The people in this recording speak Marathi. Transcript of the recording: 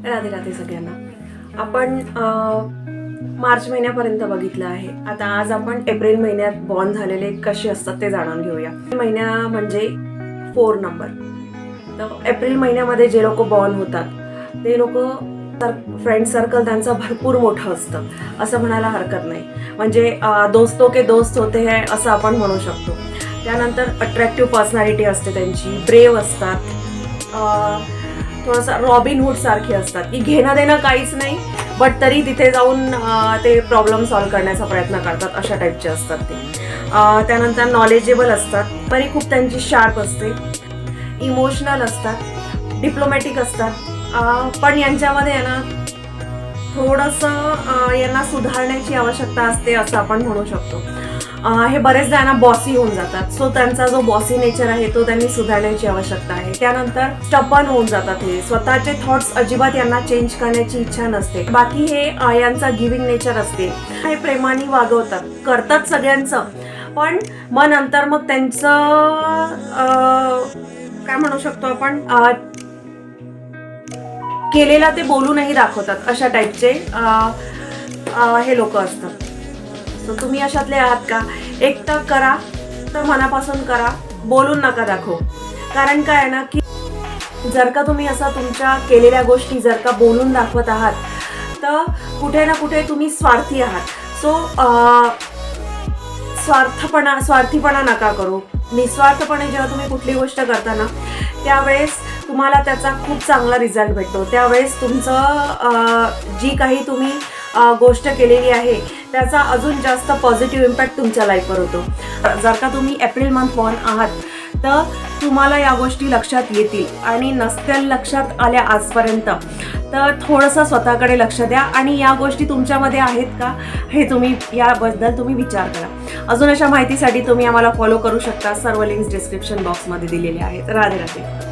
राधे राधे सगळ्यांना. आपण मार्च महिन्यापर्यंत बघितलं आहे. आता आज आपण एप्रिल महिन्यात बॉर्न झालेले कसे असतात ते जाणून घेऊया. महिना म्हणजे 4 नंबर. तर एप्रिल महिन्यामध्ये जे लोक बॉर्न होतात ते लोक फ्रेंड सर्कल त्यांचं भरपूर मोठं असतं असं म्हणायला हरकत नाही. म्हणजे दोस्तों के दोस्त होते हैं असं आपण म्हणू शकतो. त्यानंतर अट्रॅक्टिव्ह पर्सनॅलिटी असते त्यांची, ब्रेव असतात, थोडंसं रॉबिनहूड सारखे असतात की घेणं देणं काहीच नाही बट तरी तिथे जाऊन ते प्रॉब्लेम सॉल्व्ह करण्याचा प्रयत्न करतात, अशा टाईपचे असतात ते. त्यानंतर नॉलेजेबल असतात, तरी खूप त्यांची शार्प असते, इमोशनल असतात, डिप्लोमॅटिक असतात. पण यांच्यामध्ये आहे ना थोडंसं यांना सुधारण्याची आवश्यकता असते असं आपण म्हणू शकतो. हे बरेचदा यांना बॉसी होऊन जातात. सो त्यांचा जो बॉसी नेचर आहे तो त्यांनी सुधारण्याची आवश्यकता आहे. त्यानंतर स्टबर्न होऊन जातात. हे स्वतःचे थॉट्स अजिबात यांना चेंज करण्याची इच्छा नसते. बाकी हे यांचा गिव्हिंग नेचर असते. हे प्रेमाने वागवतात, करतात सगळ्यांचं, पण मग नंतर मग त्यांचं काय म्हणू शकतो आपण, केलेला ते बोलूनही दाखवतात, अशा टाईपचे हे लोक असतात. सो तुम्ही अशातले आहात का? एक तर करा तर मनापासून करा, बोलून नका दाखवू. कारण काय आहे ना की जर का तुम्ही असा तुमच्या केलेल्या गोष्टी जर का बोलून दाखवत आहात तर कुठे ना कुठे तुम्ही स्वार्थी आहात. सो स्वार्थीपणा नका करू. निस्वार्थपणे जेव्हा तुम्ही कुठली गोष्ट करता ना त्यावेळेस तुम्हाला त्याचा खूप चांगला रिझल्ट भेटतो. त्यावेळेस तुमचं जी काही तुम्ही गोष्ट केलेली आहे त्याचा अजून जास्त पॉझिटिव्ह इम्पॅक्ट तुमच्या लाईफवर होतो. जर का तुम्ही एप्रिल मंथ बॉर्न आहात तर तुम्हाला या गोष्टी लक्षात येतील, आणि नसतील लक्षात आल्या आजपर्यंत तर थोडंसं स्वतःकडे लक्ष द्या आणि या गोष्टी तुमच्यामध्ये आहेत का हे तुम्ही याबद्दल तुम्ही विचार करा. अजून अशा माहितीसाठी तुम्ही आम्हाला फॉलो करू शकता. सर्व लिंक्स डिस्क्रिप्शन बॉक्समध्ये दिलेले आहेत. राधे राधे.